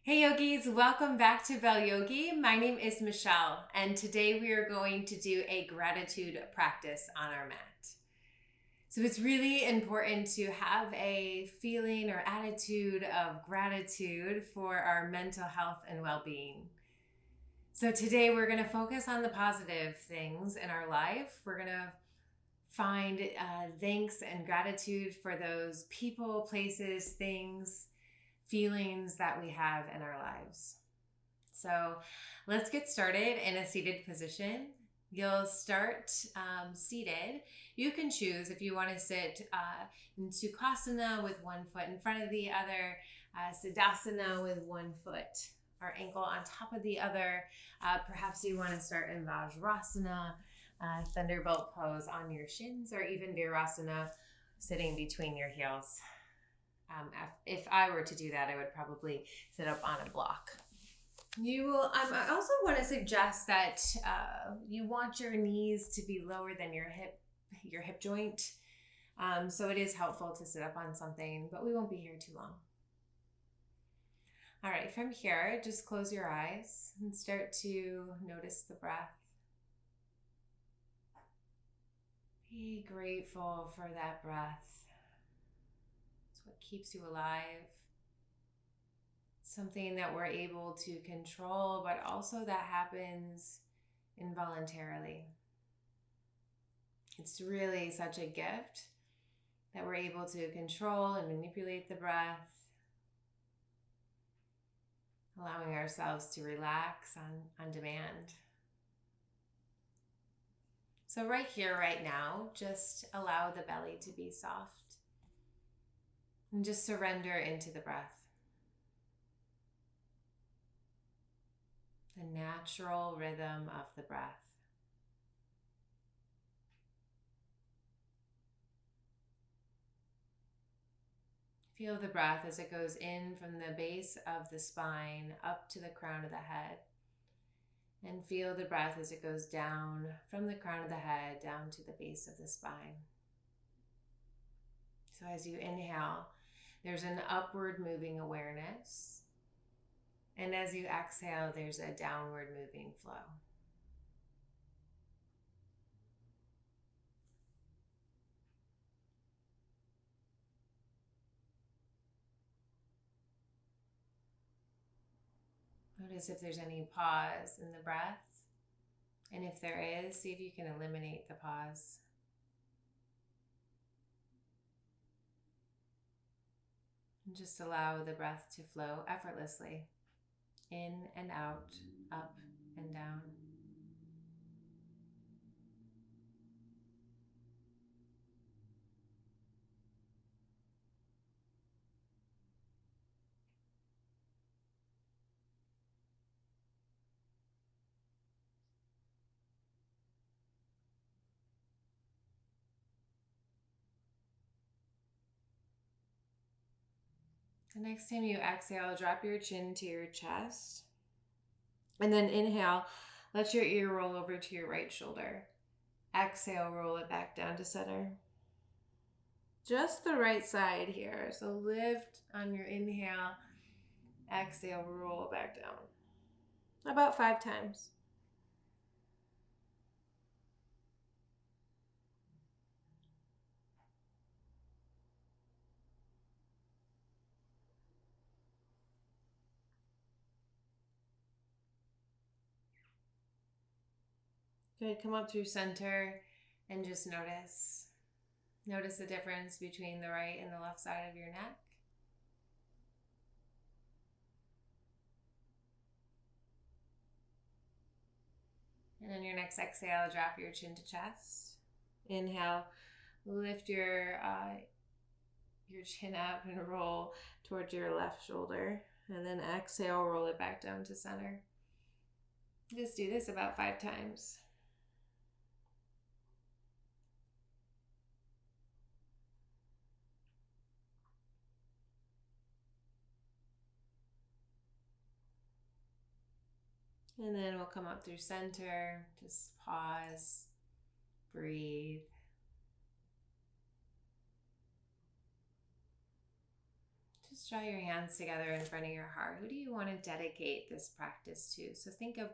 Hey yogis, welcome back to Bell Yogi. My name is Michelle, and today we are going to do a gratitude practice on our mat. So it's really important to have a feeling or attitude of gratitude for our mental health and well-being. So today we're going to focus on the positive things in our life. We're going to find thanks and gratitude for those people, places, things, feelings that we have in our lives. So let's get started in a seated position. You'll start seated. You can choose if you want to sit in Sukhasana with one foot in front of the other, Siddhasana with one foot or ankle on top of the other. Perhaps you want to start in Vajrasana, Thunderbolt pose on your shins, or even Virasana, sitting between your heels. If I were to do that, I would probably sit up on a block. You will. I also want to suggest that you want your knees to be lower than your hip joint. So it is helpful to sit up on something, but we won't be here too long. All right, from here, just close your eyes and start to notice the breath. Be grateful for that breath. It's what keeps you alive. Something that we're able to control, but also that happens involuntarily. It's really such a gift that we're able to control and manipulate the breath, allowing ourselves to relax on demand. So right here, right now, just allow the belly to be soft and just surrender into the breath. The natural rhythm of the breath. Feel the breath as it goes in from the base of the spine up to the crown of the head. And feel the breath as it goes down from the crown of the head down to the base of the spine. So as you inhale, there's an upward moving awareness. And as you exhale, there's a downward moving flow. Notice if there's any pause in the breath. And if there is, see if you can eliminate the pause. And just allow the breath to flow effortlessly, in and out, up and down. The next time you exhale, drop your chin to your chest. And then inhale, let your ear roll over to your right shoulder. Exhale, roll it back down to center. Just the right side here. So lift on your inhale. Exhale, roll it back down. About 5 times. Good. Come up through center and just notice. Notice the difference between the right and the left side of your neck. And on your next exhale, drop your chin to chest. Inhale, lift your chin up and roll towards your left shoulder. And then exhale, roll it back down to center. Just do this about 5 times. And then we'll come up through center. Just pause, breathe. just draw your hands together in front of your heart. Who do you want to dedicate this practice to? So think of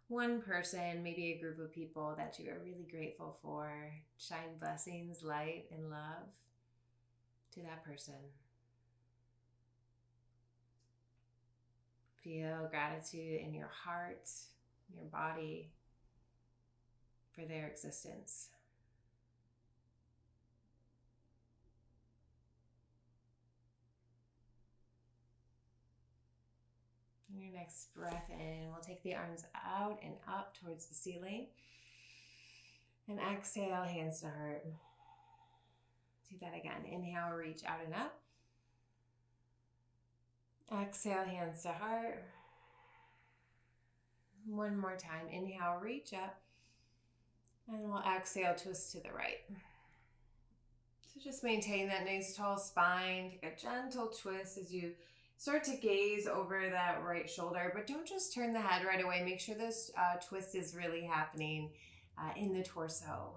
one person, maybe a group of people that you are really grateful for. Shine blessings, light, and love to that person. Feel gratitude in your heart, your body, for their existence. On your next breath in, we'll take the arms out and up towards the ceiling. And exhale, hands to heart. Do that again. Inhale, reach out and up. Exhale, hands to heart. One more time. Inhale, reach up. And we'll exhale, twist to the right. So just maintain that nice tall spine. Take a gentle twist as you start to gaze over that right shoulder, but don't just turn the head right away. Make sure this twist is really happening in the torso,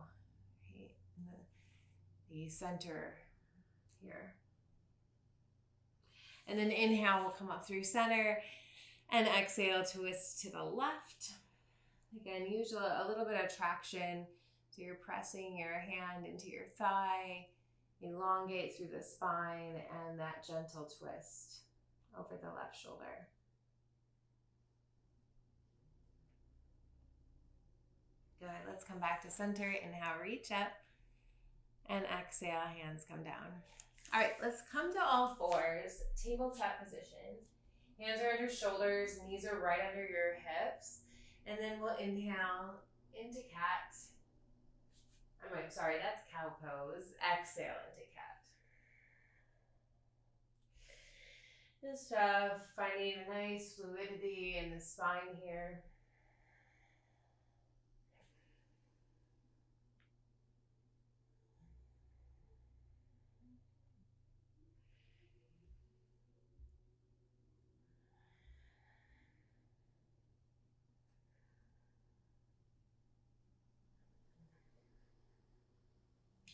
okay? In the center here. And then inhale, we'll come up through center, and exhale, twist to the left. Again, use a little bit of traction. So you're pressing your hand into your thigh, elongate through the spine, and that gentle twist over the left shoulder. Good, let's come back to center. Inhale, reach up, and exhale, hands come down. All right, let's come to all fours, tabletop position. Hands are under shoulders, knees are right under your hips. And then we'll inhale into cat. Sorry, that's cow pose. Exhale into cat. Just finding a nice fluidity in the spine here.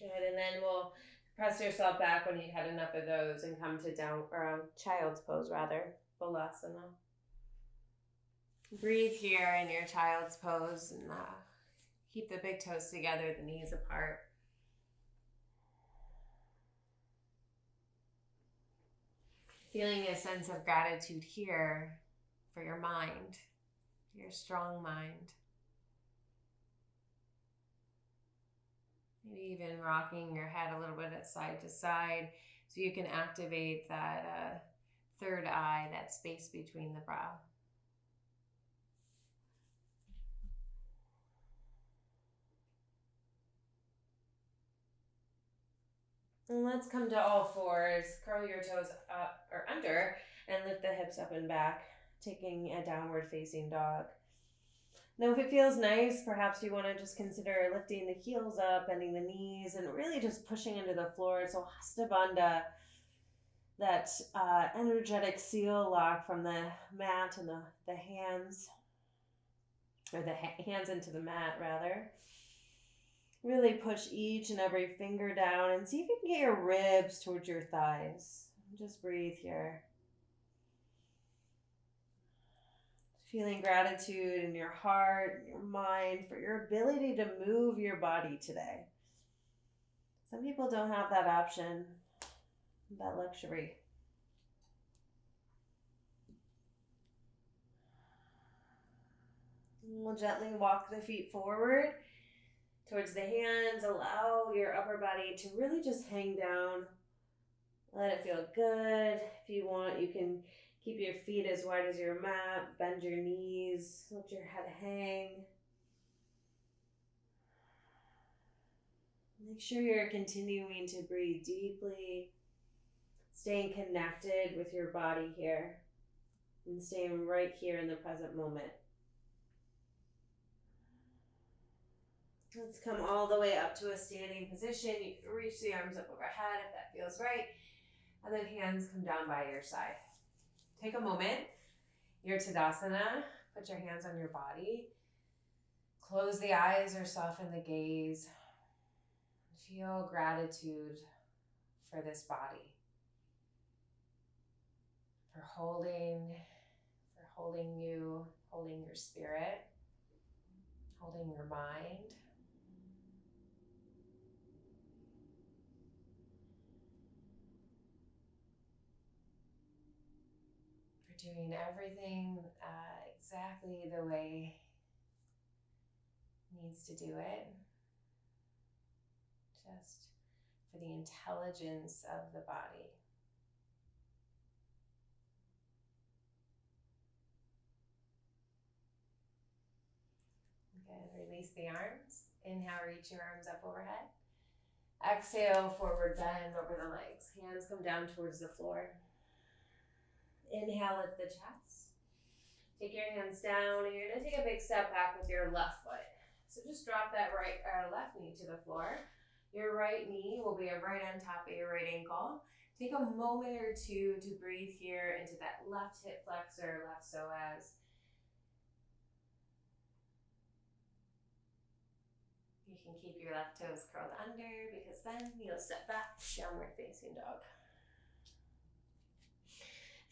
Good, and then we'll press yourself back when you've had enough of those and come to child's pose rather, Balasana. Breathe here in your child's pose and keep the big toes together, the knees apart. Feeling a sense of gratitude here for your mind, your strong mind. Maybe even rocking your head a little bit side to side so you can activate that third eye, that space between the brow. And let's come to all fours. Curl your toes up or under and lift the hips up and back, taking a downward facing dog. Now, if it feels nice, perhaps you want to just consider lifting the heels up, bending the knees, and really just pushing into the floor. So Hasta Bandha, that energetic seal lock from the mat and the hands, or the hands into the mat, rather. Really push each and every finger down and see if you can get your ribs towards your thighs. Just breathe here. Feeling gratitude in your heart, your mind, for your ability to move your body today. Some people don't have that option, that luxury. We'll gently walk the feet forward towards the hands. Allow your upper body to really just hang down. Let it feel good. If you want, you can keep your feet as wide as your mat, bend your knees, let your head hang. Make sure you're continuing to breathe deeply, staying connected with your body here, and staying right here in the present moment. Let's come all the way up to a standing position. You can reach the arms up overhead if that feels right, and then hands come down by your side. Take a moment, your Tadasana, put your hands on your body, close the eyes or soften the gaze. Feel gratitude for this body. for holding you, holding your spirit, holding your mind. For doing everything exactly the way it needs to do it. Just for the intelligence of the body. Good. Release the arms. Inhale, reach your arms up overhead. Exhale, forward bend over the legs. Hands come down towards the floor. Inhale, lift the chest. Take your hands down, and you're going to take a big step back with your left foot. So just drop that left knee to the floor. Your right knee will be right on top of your right ankle. Take a moment or two to breathe here into that left hip flexor, left psoas. You can keep your left toes curled under because then you'll step back, downward facing dog.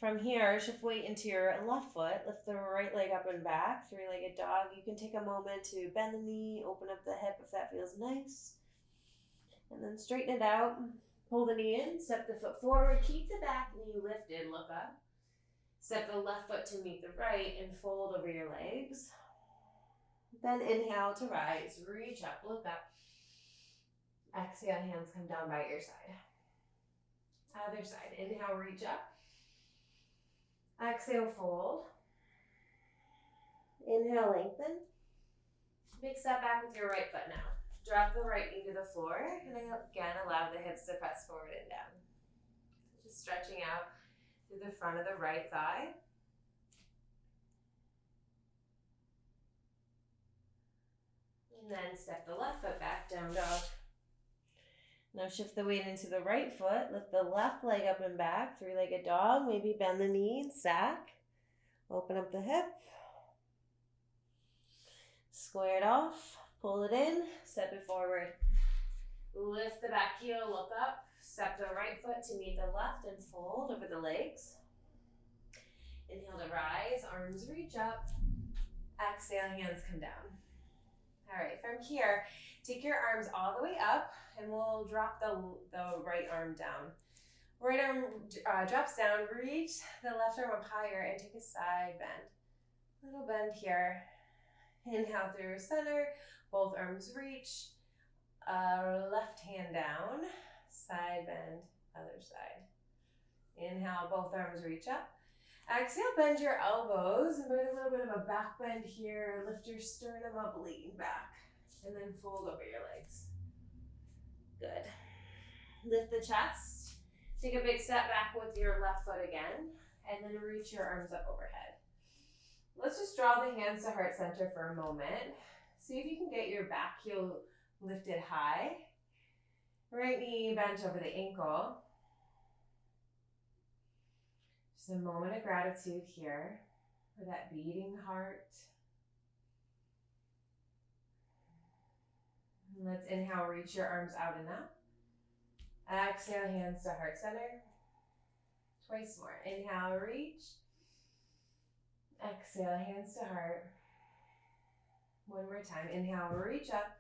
From here, shift weight into your left foot. Lift the right leg up and back, three-legged dog. You can take a moment to bend the knee, open up the hip if that feels nice. And then straighten it out. Pull the knee in, step the foot forward, keep the back knee lifted, look up. Step the left foot to meet the right and fold over your legs. Then inhale to rise, reach up, look up. Exhale, hands come down by your side. Other side, inhale, reach up. Exhale, fold. Inhale, lengthen. Big step back with your right foot now. Drop the right knee to the floor, and again, allow the hips to press forward and down. Just stretching out through the front of the right thigh. And then step the left foot back, down dog. Now shift the weight into the right foot. Lift the left leg up and back, three-legged dog. Maybe bend the knee and stack. Open up the hip. Square it off. Pull it in. Step it forward. Lift the back heel, look up. Step the right foot to meet the left and fold over the legs. Inhale to rise. Arms reach up. Exhale, hands come down. All right, from here, take your arms all the way up and we'll drop the right arm down. Right arm drops down, reach the left arm up higher and take a side bend. Little bend here. Inhale through center, both arms reach. Left hand down, side bend, other side. Inhale, both arms reach up. Exhale, bend your elbows and bring a little bit of a back bend here. Lift your sternum up, lean back, and then fold over your legs. Good. Lift the chest. Take a big step back with your left foot again, and then reach your arms up overhead. Let's just draw the hands to heart center for a moment. See if you can get your back heel lifted high. Right knee bent over the ankle. Just a moment of gratitude here for that beating heart. And let's inhale, reach your arms out and up. Exhale, hands to heart center. Twice more. Inhale, reach. Exhale, hands to heart. One more time. Inhale, reach up.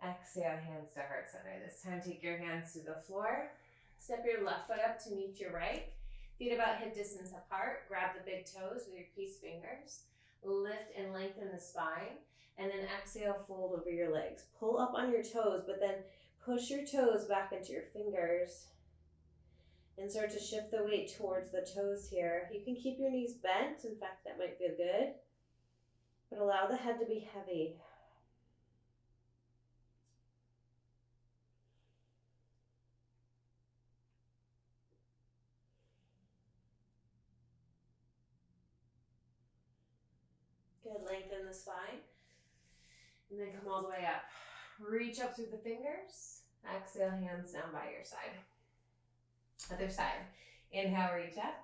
Exhale, hands to heart center. This time, take your hands to the floor. Step your left foot up to meet your right. Feet about hip distance apart. Grab the big toes with your peace fingers. Lift and lengthen the spine. And then exhale, fold over your legs. Pull up on your toes, but then push your toes back into your fingers. And start to shift the weight towards the toes here. You can keep your knees bent. In fact, that might feel good. But allow the head to be heavy. Good, lengthen the spine. And then come all the way up. Reach up through the fingers. Exhale, hands down by your side. Other side. Inhale, reach up.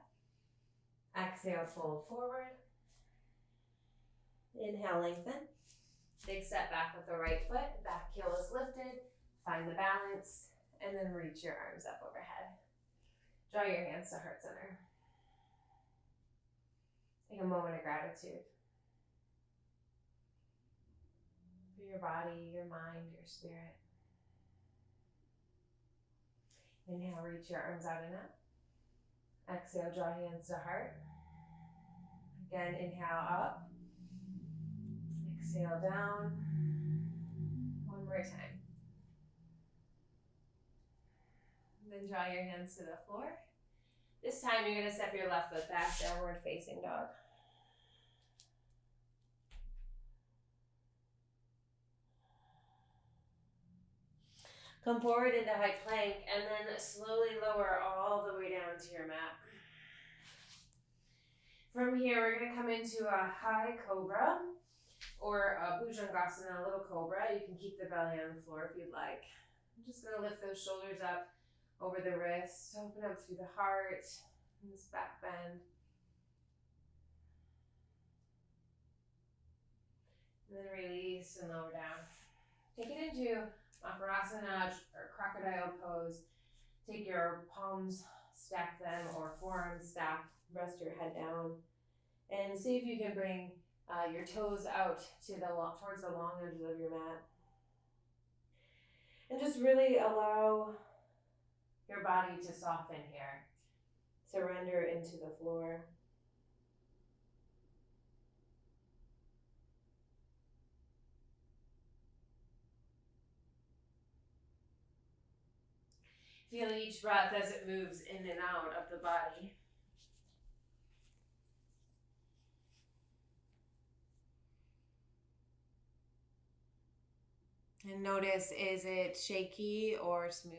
Exhale, fold forward. Inhale, lengthen. Big step back with the right foot. Back heel is lifted. Find the balance. And then reach your arms up overhead. Draw your hands to heart center. Take a moment of gratitude for your body, your mind, your spirit. Inhale, reach your arms out and up. Exhale, draw hands to heart. Again, inhale up. Exhale down. One more time. Then draw your hands to the floor. This time you're going to step your left foot back, downward facing dog. Come forward into high plank and then slowly lower all the way down to your mat. From here, we're going to come into a high cobra or a Bhujangasana, a little cobra. You can keep the belly on the floor if you'd like. I'm just going to lift those shoulders up over the wrists, open up through the heart, and this back bend. And then release and lower down. Take it into Makarasana or crocodile pose. Take your palms, stack them, or forearms stacked. Rest your head down. And see if you can bring your toes out to towards the long edges of your mat. And just really allow your body to soften here. Surrender into the floor. Feel each breath as it moves in and out of the body. And notice, is it shaky or smooth?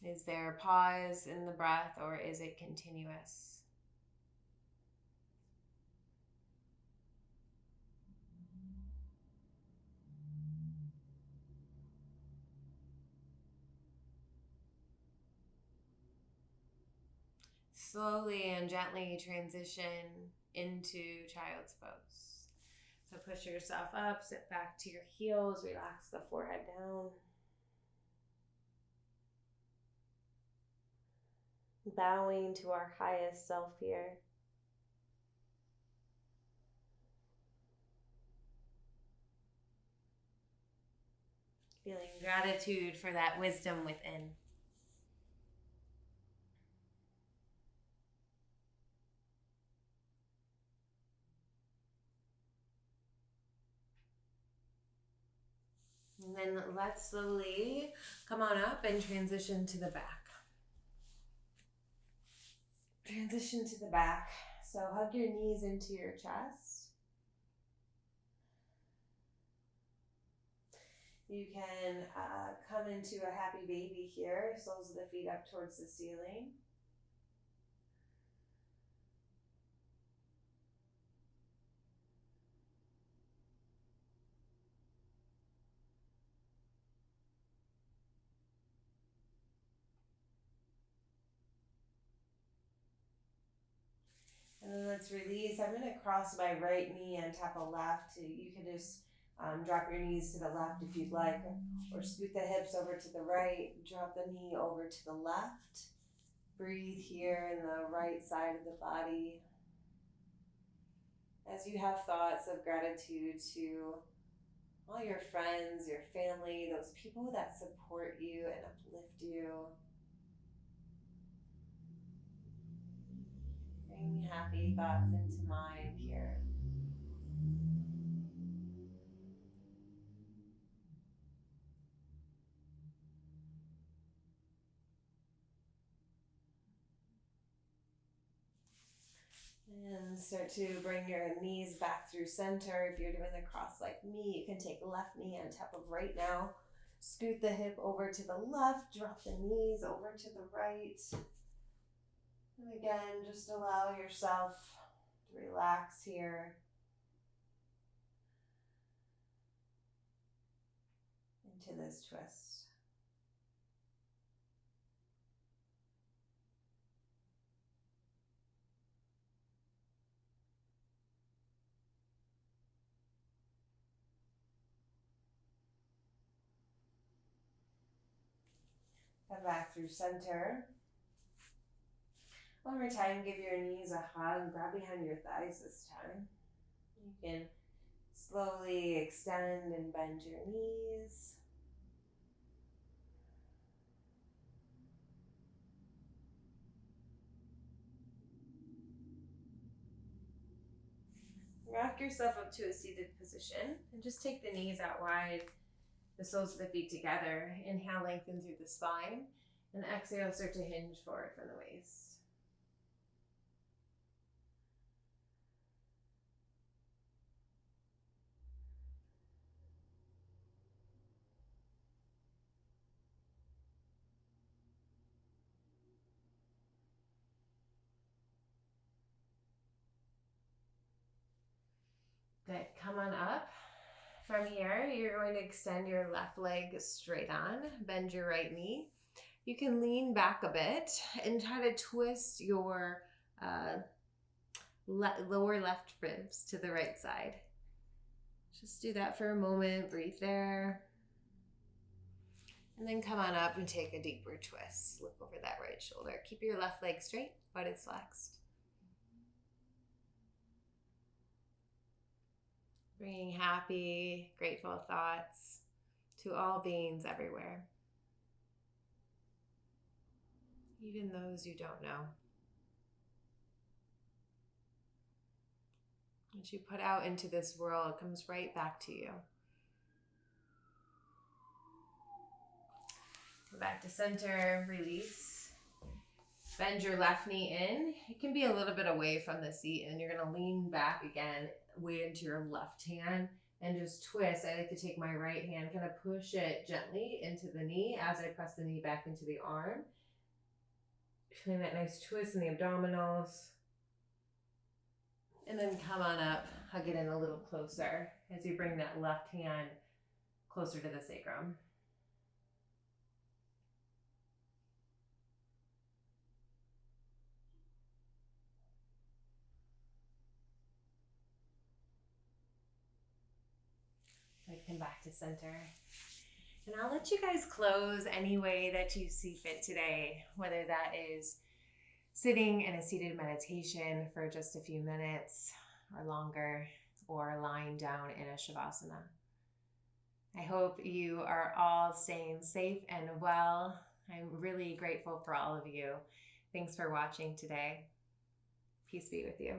Is there a pause in the breath or is it continuous? Slowly and gently transition into child's pose. So push yourself up, sit back to your heels, relax the forehead down. Bowing to our highest self here. Feeling gratitude for that wisdom within. And then let's slowly come on up and transition to the back. Transition to the back. So hug your knees into your chest. You can come into a happy baby here, soles of the feet up towards the ceiling. And then let's release. I'm going to cross my right knee on top of left. You can just drop your knees to the left if you'd like, or scoot the hips over to the right, drop the knee over to the left. Breathe here in the right side of the body. As you have thoughts of gratitude to all your friends, your family, those people that support you and uplift you. Bring happy thoughts into mind here. And start to bring your knees back through center. If you're doing the cross like me, you can take left knee on top of right now. Scoot the hip over to the left, drop the knees over to the right. And again, just allow yourself to relax here. Into this twist. Come back through center. One more time, give your knees a hug. Grab behind your thighs this time. You can slowly extend and bend your knees. Rock yourself up to a seated position and just take the knees out wide, the soles of the feet together. Inhale, lengthen through the spine, and exhale, start to hinge forward from the waist. Good. Come on up. From here, you're going to extend your left leg straight on, bend your right knee. You can lean back a bit and try to twist your lower left ribs to the right side. Just do that for a moment. Breathe there. And then come on up and take a deeper twist. Look over that right shoulder. Keep your left leg straight, but it's flexed. Bringing happy, grateful thoughts to all beings everywhere, even those you don't know. As you put out into this world, it comes right back to you. Go back to center, release. Bend your left knee in. It can be a little bit away from the seat, and you're going to lean back again, weight into your left hand, and just twist. I like to take my right hand, kind of push it gently into the knee as I press the knee back into the arm. Feeling that nice twist in the abdominals. And then come on up, hug it in a little closer as you bring that left hand closer to the sacrum. Good, come back to center. And I'll let you guys close any way that you see fit today, whether that is sitting in a seated meditation for just a few minutes or longer, or lying down in a Shavasana. I hope you are all staying safe and well. I'm really grateful for all of you. Thanks for watching today. Peace be with you.